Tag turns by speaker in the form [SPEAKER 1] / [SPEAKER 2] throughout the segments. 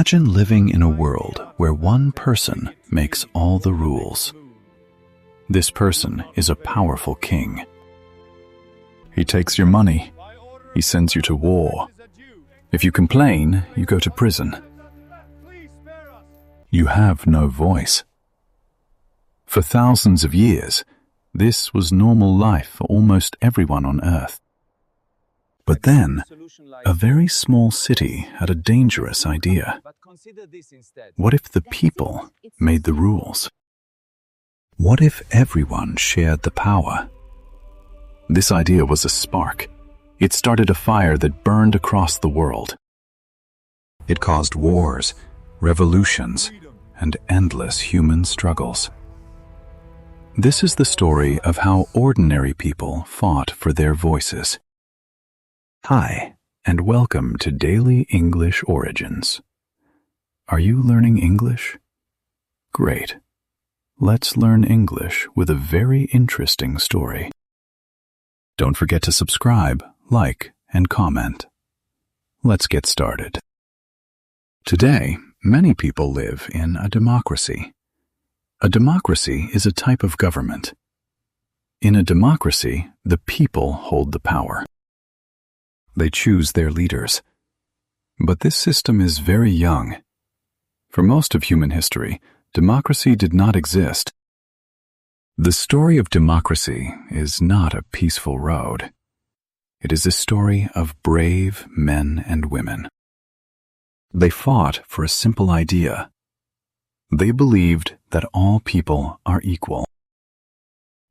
[SPEAKER 1] Imagine living in a world where one person makes all the rules. This person is a powerful king. He takes your money. He sends you to war. If you complain, you go to prison. You have no voice. For thousands of years, this was normal life for almost everyone on Earth. But then, a very small city had a dangerous idea. What if the people made the rules? What if everyone shared the power? This idea was a spark. It started a fire that burned across the world. It caused wars, revolutions, and endless human struggles. This is the story of how ordinary people fought for their voices. Hi, and welcome to Daily English Origins. Are you learning English? Great. Let's learn English with a very interesting story. Don't forget to subscribe, like, and comment. Let's get started. Today, many people live in a democracy. A democracy is a type of government. In a democracy, the people hold the power. They choose their leaders. But this system is very young. For most of human history, democracy did not exist. The story of democracy is not a peaceful road. It is a story of brave men and women. They fought for a simple idea. They believed that all people are equal.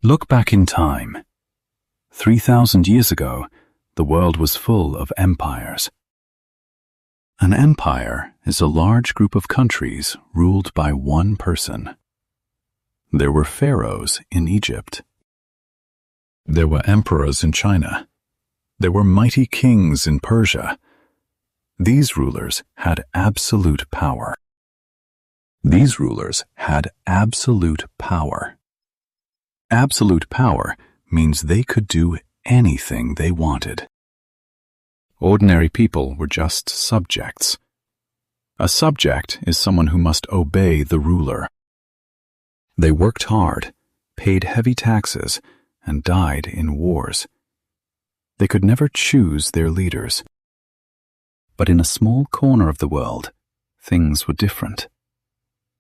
[SPEAKER 1] Look back in time. 3,000 years ago, the world was full of empires. An empire is a large group of countries ruled by one person. There were pharaohs in Egypt. There were emperors in China. There were mighty kings in Persia. These rulers had absolute power. Absolute power means they could do anything they wanted. Ordinary people were just subjects. A subject is someone who must obey the ruler. They worked hard, paid heavy taxes, and died in wars. They could never choose their leaders. But in a small corner of the world, things were different.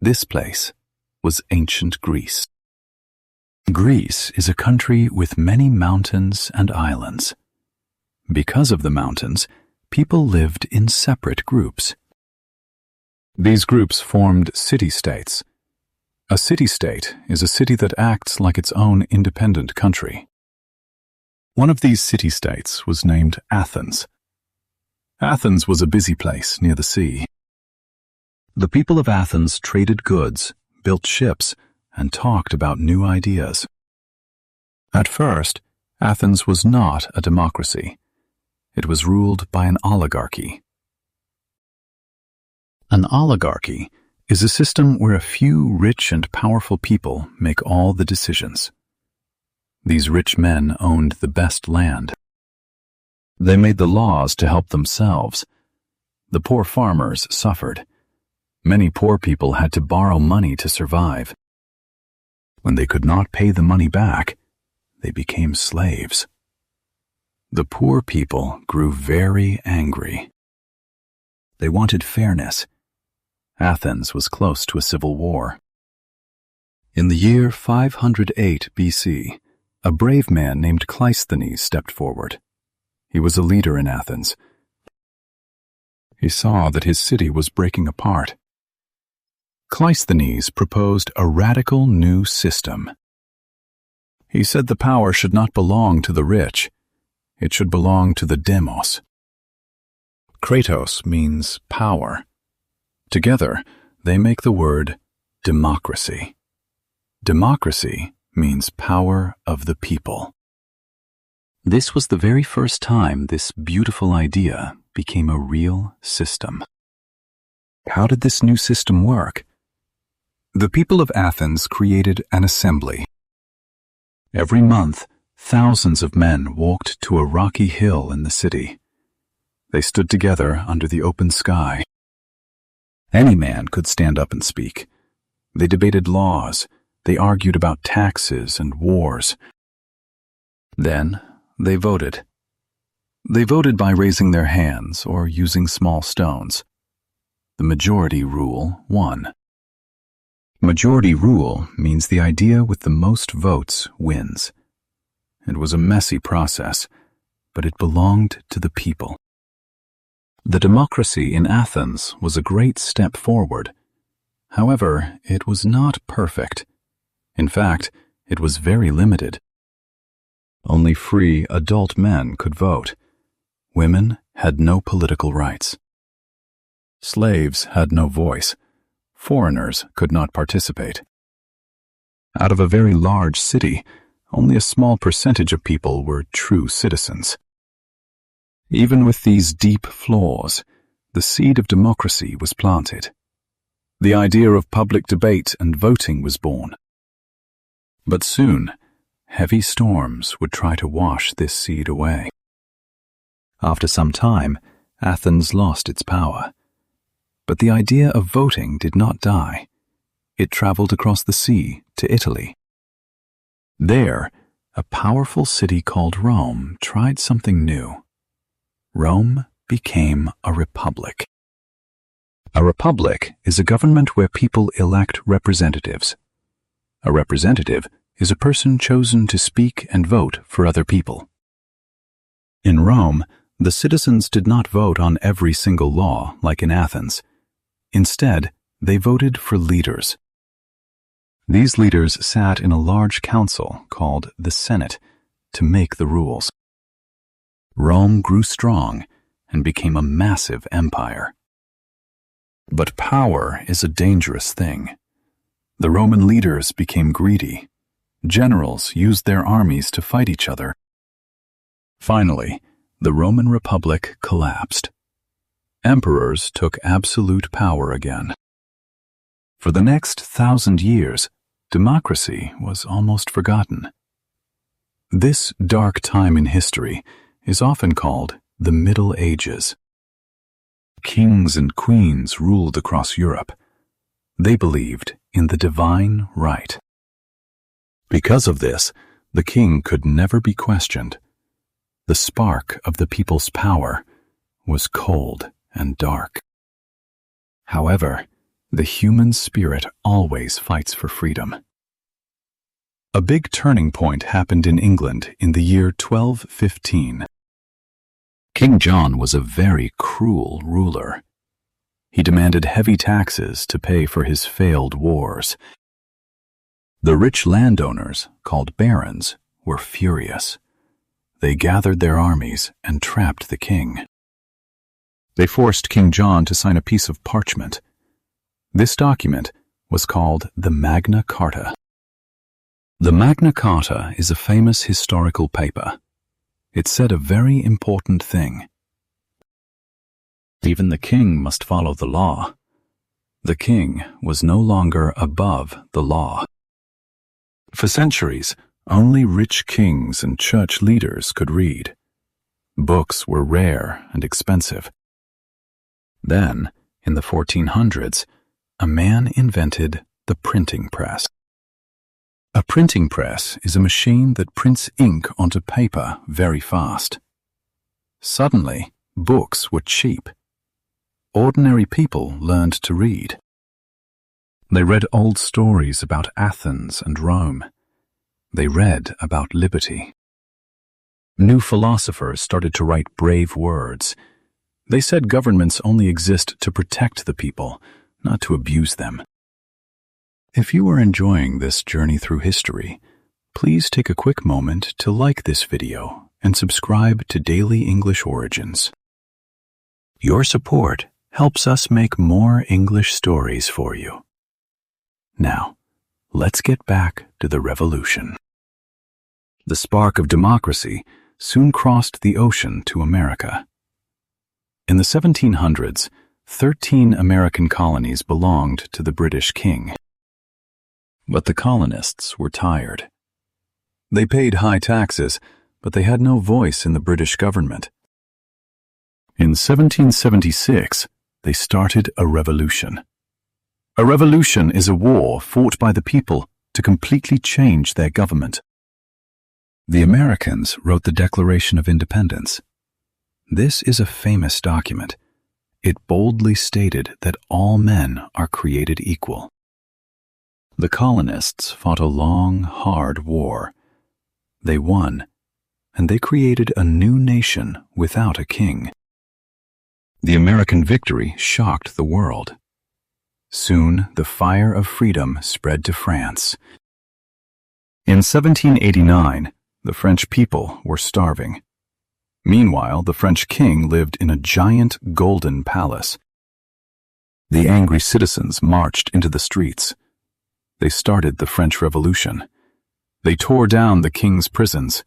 [SPEAKER 1] This place was ancient Greece. Greece is a country with many mountains and islands. Because of the mountains, people lived in separate groups. These groups formed city-states. A city-state is a city that acts like its own independent country. One of these city-states was named Athens. Athens was a busy place near the sea. The people of Athens traded goods, built ships, and talked about new ideas. At first, Athens was not a democracy. It was ruled by an oligarchy. An oligarchy is a system where a few rich and powerful people make all the decisions. These rich men owned the best land. They made the laws to help themselves. The poor farmers suffered. Many poor people had to borrow money to survive. When they could not pay the money back, they became slaves. The poor people grew very angry. They wanted fairness. Athens was close to a civil war. In the year 508 BC, a brave man named Cleisthenes stepped forward. He was a leader in Athens. He saw that his city was breaking apart. Cleisthenes proposed a radical new system. He said the power should not belong to the rich. It should belong to the demos. Kratos means power. Together, they make the word democracy. Democracy means power of the people. This was the very first time this beautiful idea became a real system. How did this new system work? The people of Athens created an assembly. Every month, thousands of men walked to a rocky hill in the city. They stood together under the open sky. Any man could stand up and speak. They debated laws. They argued about taxes and wars. Then they voted. They voted by raising their hands or using small stones. The majority rule won. Majority rule means the idea with the most votes wins. It was a messy process, but it belonged to the people. The democracy in Athens was a great step forward. However, it was not perfect. In fact, it was very limited. Only free adult men could vote. Women had no political rights. Slaves had no voice. Foreigners could not participate. Out of a very large city, only a small percentage of people were true citizens. Even with these deep flaws, the seed of democracy was planted. The idea of public debate and voting was born. But soon, heavy storms would try to wash this seed away. After some time, Athens lost its power. But the idea of voting did not die. It traveled across the sea to Italy. There, a powerful city called Rome tried something new. Rome became a republic. A republic is a government where people elect representatives. A representative is a person chosen to speak and vote for other people. In Rome, the citizens did not vote on every single law like in Athens. Instead, they voted for leaders. These leaders sat in a large council called the Senate to make the rules. Rome grew strong and became a massive empire. But power is a dangerous thing. The Roman leaders became greedy. Generals used their armies to fight each other. Finally, the Roman Republic collapsed. Emperors took absolute power again. For the next 1,000 years, democracy was almost forgotten. This dark time in history is often called the Middle Ages. Kings and queens ruled across Europe. They believed in the divine right. Because of this, the king could never be questioned. The spark of the people's power was cold and dark. However, the human spirit always fights for freedom. A big turning point happened in England in the year 1215. King John was a very cruel ruler. He demanded heavy taxes to pay for his failed wars. The rich landowners, called barons, were furious. They gathered their armies and trapped the king. They forced King John to sign a piece of parchment. This document was called the Magna Carta. The Magna Carta is a famous historical paper. It said a very important thing. Even the king must follow the law. The king was no longer above the law. For centuries, only rich kings and church leaders could read. Books were rare and expensive. Then, in the 1400s, a man invented the printing press. A printing press is a machine that prints ink onto paper very fast. Suddenly, books were cheap. Ordinary people learned to read. They read old stories about Athens and Rome. They read about liberty. New philosophers started to write brave words. They said governments only exist to protect the people, not to abuse them. If you are enjoying this journey through history, please take a quick moment to like this video and subscribe to Daily English Origins. Your support helps us make more English stories for you. Now, let's get back to the revolution. The spark of democracy soon crossed the ocean to America. In the 1700s, 13 American colonies belonged to the British king. But the colonists were tired. They paid high taxes, but they had no voice in the British government. In 1776, they started a revolution. A revolution is a war fought by the people to completely change their government. The Americans wrote the Declaration of Independence. This is a famous document. It boldly stated that all men are created equal. The colonists fought a long, hard war. They won, and they created a new nation without a king. The American victory shocked the world. Soon, the fire of freedom spread to France. In 1789, the French people were starving. Meanwhile, the French king lived in a giant golden palace. The angry citizens marched into the streets. They started the French Revolution. They tore down the king's prisons.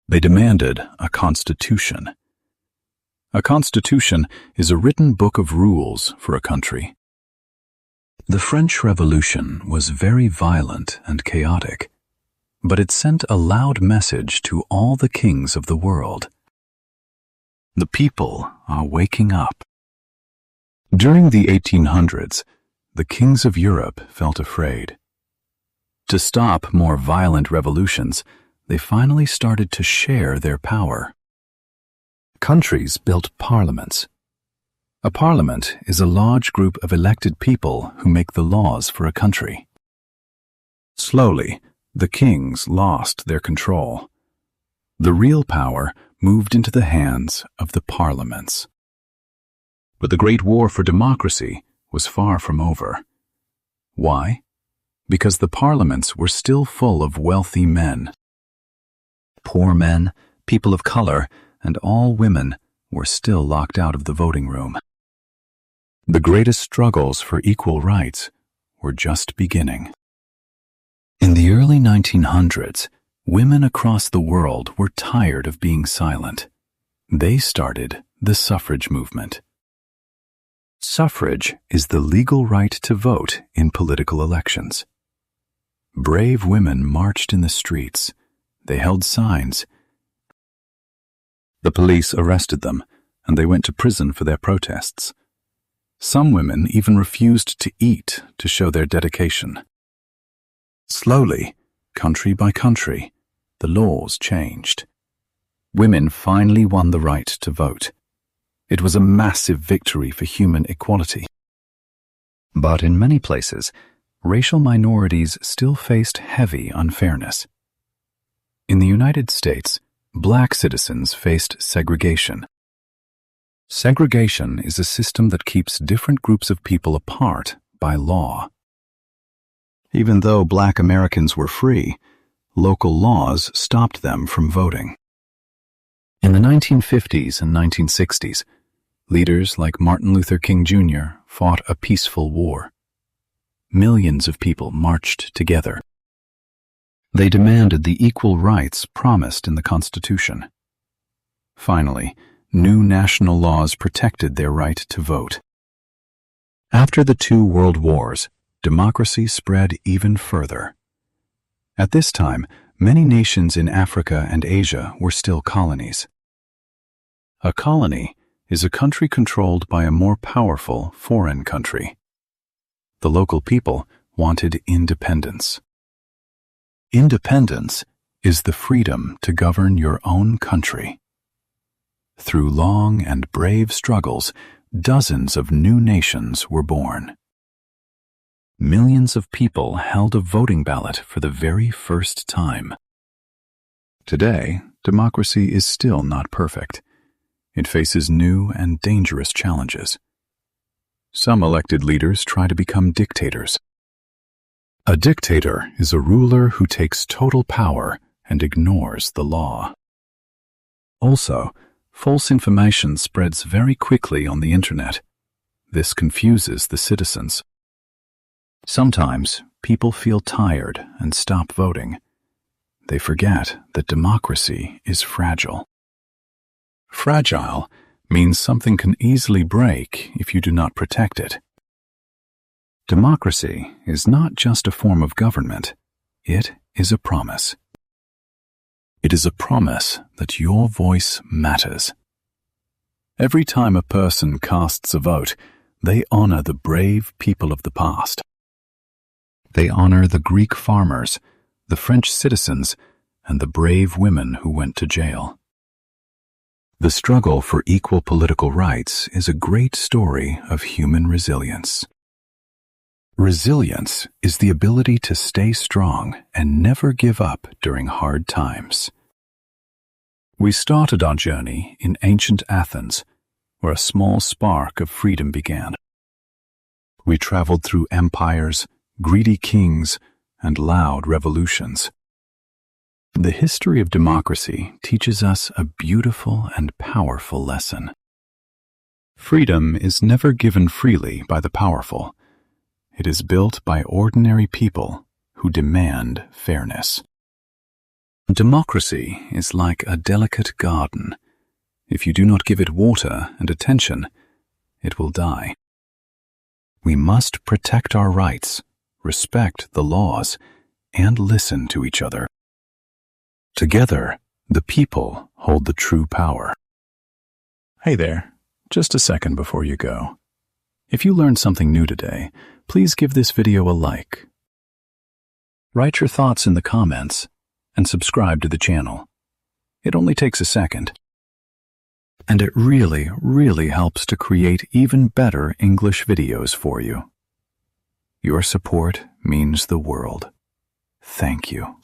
[SPEAKER 1] They demanded a constitution. A constitution is a written book of rules for a country. The French Revolution was very violent and chaotic, but it sent a loud message to all the kings of the world. The people are waking up. During the 1800s, the kings of Europe felt afraid. To stop more violent revolutions, they finally started to share their power. Countries built parliaments. A parliament is a large group of elected people who make the laws for a country. Slowly, the kings lost their control. The real power moved into the hands of the parliaments. But the great war for democracy was far from over. Why? Because the parliaments were still full of wealthy men. Poor men, people of color, and all women were still locked out of the voting room. The greatest struggles for equal rights were just beginning. In the early 1900s, women across the world were tired of being silent. They started the suffrage movement. Suffrage is the legal right to vote in political elections. Brave women marched in the streets. They held signs. The police arrested them, and they went to prison for their protests. Some women even refused to eat to show their dedication. Slowly, country by country, the laws changed. Women finally won the right to vote. It was a massive victory for human equality. But in many places, racial minorities still faced heavy unfairness. In the United States, black citizens faced segregation. Segregation is a system that keeps different groups of people apart by law. Even though black Americans were free, local laws stopped them from voting. In the 1950s and 1960s, leaders like Martin Luther King Jr. fought a peaceful war. Millions of people marched together. They demanded the equal rights promised in the Constitution. Finally, new national laws protected their right to vote. After the two world wars, democracy spread even further. At this time, many nations in Africa and Asia were still colonies. A colony is a country controlled by a more powerful foreign country. The local people wanted independence. Independence is the freedom to govern your own country. Through long and brave struggles, dozens of new nations were born. Millions of people held a voting ballot for the very first time. Today, democracy is still not perfect. It faces new and dangerous challenges. Some elected leaders try to become dictators. A dictator is a ruler who takes total power and ignores the law. Also, false information spreads very quickly on the internet. This confuses the citizens. Sometimes people feel tired and stop voting. They forget that democracy is fragile. Fragile means something can easily break if you do not protect it. Democracy is not just a form of government, it is a promise. It is a promise that your voice matters. Every time a person casts a vote, they honor the brave people of the past. They honor the Greek farmers, the French citizens, and the brave women who went to jail. The struggle for equal political rights is a great story of human resilience. Resilience is the ability to stay strong and never give up during hard times. We started our journey in ancient Athens, where a small spark of freedom began. We traveled through empires, greedy kings, and loud revolutions. The history of democracy teaches us a beautiful and powerful lesson. Freedom is never given freely by the powerful. It is built by ordinary people who demand fairness. Democracy is like a delicate garden. If you do not give it water and attention, it will die. We must protect our rights, respect the laws, and listen to each other. Together, the people hold the true power. Hey there, just a second before you go. If you learned something new today, please give this video a like. Write your thoughts in the comments and subscribe to the channel. It only takes a second. And it really, really helps to create even better English videos for you. Your support means the world. Thank you.